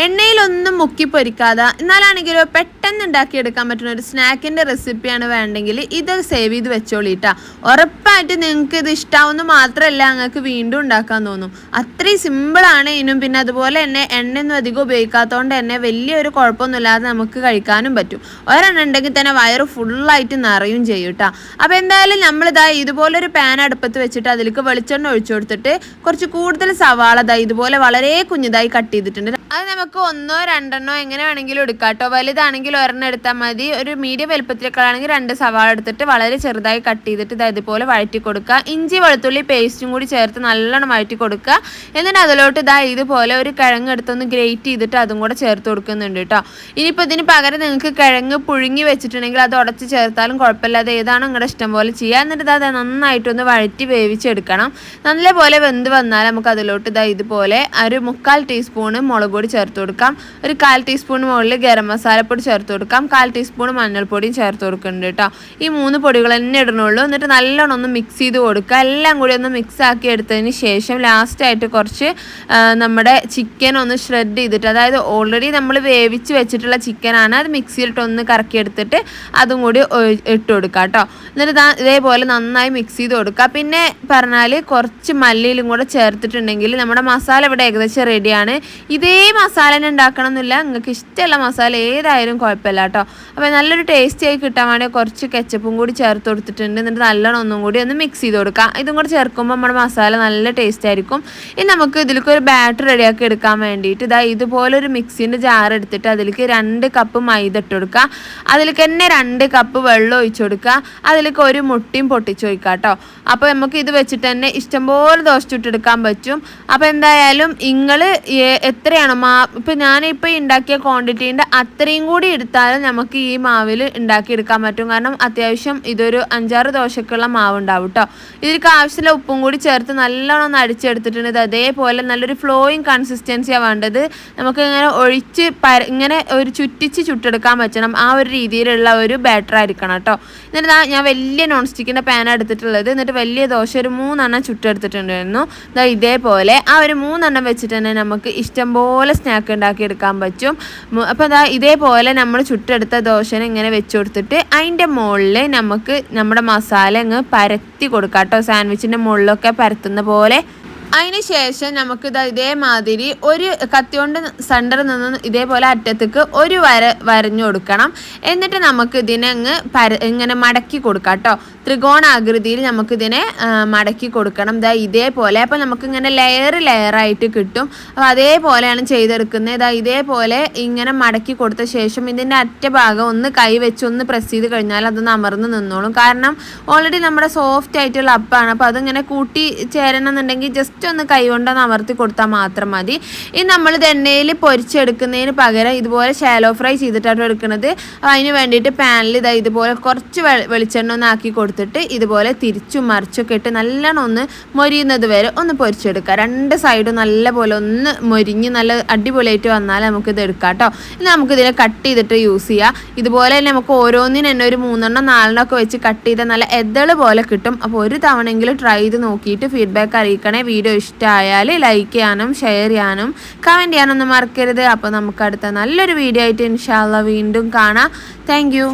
എണ്ണയിലൊന്നും മുക്കി പൊരിക്കാതെ എന്നാലാണെങ്കിലോ പെട്ടെന്ന് ഉണ്ടാക്കിയെടുക്കാൻ പറ്റുന്ന ഒരു സ്നാക്കിൻ്റെ റെസിപ്പിയാണ് വേണ്ടെങ്കിൽ ഇത് സേവ് ചെയ്ത് വെച്ചോളിട്ടാ. ഉറപ്പായിട്ട് നിങ്ങൾക്ക് ഇത് ഇഷ്ടാവുന്ന മാത്രമല്ല നിങ്ങൾക്ക് വീണ്ടും ഉണ്ടാക്കാൻ തോന്നും. അത്രയും സിമ്പിളാണ് ഇതിനും. പിന്നെ അതുപോലെ തന്നെ എണ്ണയൊന്നും അധികം ഉപയോഗിക്കാത്തതുകൊണ്ട് തന്നെ വലിയൊരു കുഴപ്പമൊന്നുമില്ലാതെ നമുക്ക് കഴിക്കാനും പറ്റും. ഒരെണ്ണം ഉണ്ടെങ്കിൽ തന്നെ വയറ് ഫുള്ളായിട്ട് നിറയും ചെയ്യും കേട്ടോ. അപ്പോൾ എന്തായാലും നമ്മളിതാ ഇതുപോലൊരു പാൻ അടുപ്പത്ത് വെച്ചിട്ട് അതിലേക്ക് വെളിച്ചെണ്ണ ഒഴിച്ചു കൊടുത്തിട്ട് കുറച്ച് കൂടുതൽ സവാള ഇതുപോലെ വളരെ കുഞ്ഞിതായി കട്ട് ചെയ്തിട്ടുണ്ട്. അത് നമുക്ക് ഒന്നോ രണ്ടെണ്ണോ എങ്ങനെ വേണമെങ്കിലും എടുക്കാം കേട്ടോ. വലുതാണെങ്കിൽ ഒരെണ്ണം എടുത്താൽ മതി. ഒരു മീഡിയം വലുപ്പത്തിലൊക്കെ ആണെങ്കിൽ 2 സവാള എടുത്തിട്ട് വളരെ ചെറുതായി കട്ട് ചെയ്തിട്ട് ഇതുപോലെ വഴറ്റി കൊടുക്കുക. ഇഞ്ചി വെളുത്തുള്ളി പേസ്റ്റും കൂടി ചേർത്ത് നല്ലോണം വഴറ്റി കൊടുക്കുക. എന്നിട്ട് അതിലോട്ട് ഇതുപോലെ ഒരു കിഴങ്ങ് എടുത്തൊന്ന് ഗ്രേറ്റ് ചെയ്തിട്ട് അതും കൂടെ ചേർത്ത് കൊടുക്കുന്നുണ്ട് കേട്ടോ. ഇനിയിപ്പോൾ ഇതിന് പകരം നിങ്ങൾക്ക് കിഴങ്ങ് പുഴുങ്ങി വെച്ചിട്ടുണ്ടെങ്കിൽ അത് ഉടച്ച് ചേർത്താലും കുഴപ്പമില്ലാതെ ഏതാണ് നിങ്ങളുടെ ഇഷ്ടം പോലെ ചെയ്യുക. എന്നിട്ട് അത് നന്നായിട്ടൊന്ന് വഴറ്റി വേവിച്ചെടുക്കണം. നല്ലപോലെ വെന്ത് വന്നാൽ നമുക്ക് അതിലോട്ട് ഇതുപോലെ ഒരു 1/4 ടീസ്പൂണ് മുളക് പൊടി ചേർത്ത് കൊടുക്കാം. ഒരു 1/4 ടീസ്പൂൺ മുകളിൽ ഗരം മസാലപ്പൊടി ചേർത്ത് കൊടുക്കാം. 1/4 ടീസ്പൂൺ മഞ്ഞൾപ്പൊടിയും ചേർത്ത് കൊടുക്കുന്നുണ്ട് കേട്ടോ. ഈ 3 പൊടികൾ തന്നെ ഇടണുള്ളൂ. എന്നിട്ട് നല്ലോണം ഒന്ന് മിക്സ് ചെയ്ത് കൊടുക്കുക. എല്ലാം കൂടി ഒന്ന് മിക്സ് ആക്കി എടുത്തതിന് ശേഷം ലാസ്റ്റായിട്ട് കുറച്ച് നമ്മുടെ ചിക്കൻ ഒന്ന് ഷ്രെഡ് ചെയ്തിട്ട്, അതായത് ഓൾറെഡി നമ്മൾ വേവിച്ച് വെച്ചിട്ടുള്ള ചിക്കനാണ്, അത് മിക്സിയിലിട്ടൊന്ന് കറക്കി എടുത്തിട്ട് അതും കൂടി ഇട്ട് കൊടുക്കുക കേട്ടോ. എന്നിട്ട് ഇതേപോലെ നന്നായി മിക്സ് ചെയ്ത് കൊടുക്കുക. പിന്നെ പറഞ്ഞാൽ കുറച്ച് മല്ലിയിലും കൂടെ ചേർത്തിട്ടുണ്ടെങ്കിൽ നമ്മുടെ മസാല ഇവിടെ ഏകദേശം റെഡിയാണ്. ഇതേ മസാല തന്നെ ഉണ്ടാക്കണം എന്നില്ല, നിങ്ങൾക്ക് ഇഷ്ടമുള്ള മസാല ഏതായാലും കുഴപ്പമില്ല കേട്ടോ. അപ്പോൾ നല്ലൊരു ടേസ്റ്റി ആയി കിട്ടാൻ വേണ്ടി കുറച്ച് കെച്ചപ്പും കൂടി ചേർത്ത് കൊടുത്തിട്ടുണ്ട്. എന്നിട്ട് നല്ലോണം ഒന്നും കൂടി ഒന്ന് മിക്സ് ചെയ്ത് കൊടുക്കാം. ഇതും കൂടി ചേർക്കുമ്പോൾ നമ്മുടെ മസാല നല്ല ടേസ്റ്റ് ആയിരിക്കും. ഇനി നമുക്ക് ഇതിലേക്ക് ഒരു ബാറ്റർ റെഡിയാക്കി എടുക്കാൻ വേണ്ടിയിട്ട് ഇതുപോലൊരു മിക്സിൻ്റെ ജാർ എടുത്തിട്ട് അതിലേക്ക് 2 കപ്പ് മൈദ ഇട്ട് കൊടുക്കുക. അതിലേക്ക് തന്നെ 2 കപ്പ് വെള്ളം ഒഴിച്ചു കൊടുക്കുക. അതിലേക്ക് ഒരു മുട്ടയും പൊട്ടിച്ച് വയ്ക്കുക കേട്ടോ. അപ്പോൾ നമുക്ക് ഇത് വെച്ചിട്ട് തന്നെ ഇഷ്ടംപോലെ ദോശ ചുട്ടെടുക്കാൻ പറ്റും. അപ്പോൾ എന്തായാലും നിങ്ങൾ എത്രയാണോ ഇപ്പോൾ ഞാനിപ്പോൾ ഉണ്ടാക്കിയ ക്വാണ്ടിറ്റീൻ്റെ അത്രയും കൂടി എടുത്താലും നമുക്ക് ഈ മാവിൽ ഉണ്ടാക്കിയെടുക്കാൻ പറ്റും. കാരണം അത്യാവശ്യം ഇതൊരു 5-6 ദോശക്കുള്ള മാവ് ഉണ്ടാവും കേട്ടോ. ഇതിലേക്ക് ആവശ്യമുള്ള ഉപ്പും കൂടി ചേർത്ത് നല്ലോണം ഒന്ന് അടിച്ചെടുത്തിട്ടുണ്ട്. അതേപോലെ നല്ലൊരു ഫ്ലോയിങ് കൺസിസ്റ്റൻസിയാണ് വേണ്ടത്. നമുക്ക് ഇങ്ങനെ ഒഴിച്ച് ഇങ്ങനെ ഒരു ചുറ്റിച്ച് ചുട്ടെടുക്കാൻ പറ്റണം. ആ ഒരു രീതിയിലുള്ള ഒരു ബാറ്റർ ആയിരിക്കണം കേട്ടോ. എന്നിട്ട് ഞാൻ വലിയ നോൺ സ്റ്റിക്കിൻ്റെ പാനാണ് എടുത്തിട്ടുള്ളത്. എന്നിട്ട് വലിയ ദോശ ഒരു 3 എണ്ണം ചുട്ടെടുത്തിട്ടുണ്ടായിരുന്നു. ഇതേപോലെ ആ ഒരു 3 എണ്ണം വെച്ചിട്ട് തന്നെ നമുക്ക് ഇഷ്ടംപോലെ സ്നാക്ക് ഉണ്ടാക്കിയെടുക്കാൻ പറ്റും. അപ്പോൾ ഇതേപോലെ നമ്മൾ ചുട്ടെടുത്ത ദോശനെ ഇങ്ങനെ വെച്ച് കൊടുത്തിട്ട് അതിൻ്റെ മുകളിൽ നമുക്ക് നമ്മുടെ മസാല അങ്ങ് പരത്തി കൊടുക്കാം കേട്ടോ. സാൻഡ്വിച്ചിൻ്റെ മുകളിലൊക്കെ പരത്തുന്ന പോലെ. അതിന് ശേഷം നമുക്ക് ഇതേമാതിരി ഒരു കത്തി കൊണ്ട് സെൻറ്ററിൽ നിന്ന് ഇതേപോലെ അറ്റത്തേക്ക് ഒരു വരഞ്ഞു കൊടുക്കണം. എന്നിട്ട് നമുക്ക് ഇതിനെ അങ്ങ് ഇങ്ങനെ മടക്കി കൊടുക്കാം കേട്ടോ. ത്രികോണാകൃതിയിൽ നമുക്കിതിനെ മടക്കി കൊടുക്കണം. ഇതേപോലെ. അപ്പോൾ നമുക്കിങ്ങനെ ലെയറായിട്ട് കിട്ടും. അപ്പോൾ അതേപോലെയാണ് ചെയ്തെടുക്കുന്നത്. ഇതേപോലെ ഇങ്ങനെ മടക്കി കൊടുത്ത ശേഷം ഇതിൻ്റെ അറ്റഭാഗം ഒന്ന് കൈ വെച്ച് ഒന്ന് പ്രസ് ചെയ്ത് കഴിഞ്ഞാൽ അതൊന്ന് അമർന്ന് നിന്നോളും. കാരണം ഓൾറെഡി നമ്മുടെ സോഫ്റ്റ് ആയിട്ടുള്ള അപ്പാണ്. അപ്പോൾ അതിങ്ങനെ കൂട്ടി ചേരണം എന്നുണ്ടെങ്കിൽ ജസ്റ്റ് ഒന്ന് കൈ കൊണ്ടൊന്ന് അമർത്തി കൊടുത്താൽ മാത്രം മതി. ഇനി നമ്മളിത് എണ്ണയിൽ പൊരിച്ചെടുക്കുന്നതിന് പകരം ഇതുപോലെ ഷാലോ ഫ്രൈ ചെയ്തിട്ടാണ് എടുക്കുന്നത്. അതിന് വേണ്ടിയിട്ട് പാനിൽ ഇതുപോലെ കുറച്ച് വെളിച്ചെണ്ണ ഒന്ന് ആക്കി കൊടുത്തിട്ട് ഇതുപോലെ തിരിച്ചും മറിച്ചൊക്കെ ഇട്ട് നല്ലോണം ഒന്ന് മൊരിയുന്നത് വരെ ഒന്ന് പൊരിച്ചെടുക്കുക. 2 സൈഡും നല്ലപോലെ ഒന്ന് മൊരിഞ്ഞ് നല്ല അടിപൊളിയായിട്ട് വന്നാൽ നമുക്കിത് എടുക്കാം കേട്ടോ. ഇനി നമുക്കിതിനെ കട്ട് ചെയ്തിട്ട് യൂസ് ചെയ്യാം. ഇതുപോലെ തന്നെ നമുക്ക് ഓരോന്നിനും തന്നെ ഒരു 3 എണ്ണം 4 എണ്ണം ഒക്കെ വെച്ച് കട്ട് ചെയ്താൽ നല്ല എതള് പോലെ കിട്ടും. അപ്പോൾ ഒരു തവണയെങ്കിലും ട്രൈ ചെയ്ത് നോക്കിയിട്ട് ഫീഡ്ബാക്ക് അറിയിക്കണേ. വീഡിയോ ഇഷ്ടമായാൽ ലൈക്ക് ചെയ്യാനും ഷെയർ ചെയ്യാനും കമൻറ്റ് ചെയ്യാനൊന്നും മറക്കരുത്. അപ്പോൾ നമുക്ക് അടുത്ത നല്ലൊരു വീഡിയോ ആയിട്ട് ഇൻഷാ അല്ലാഹ് വീണ്ടും കാണാം. Thank you.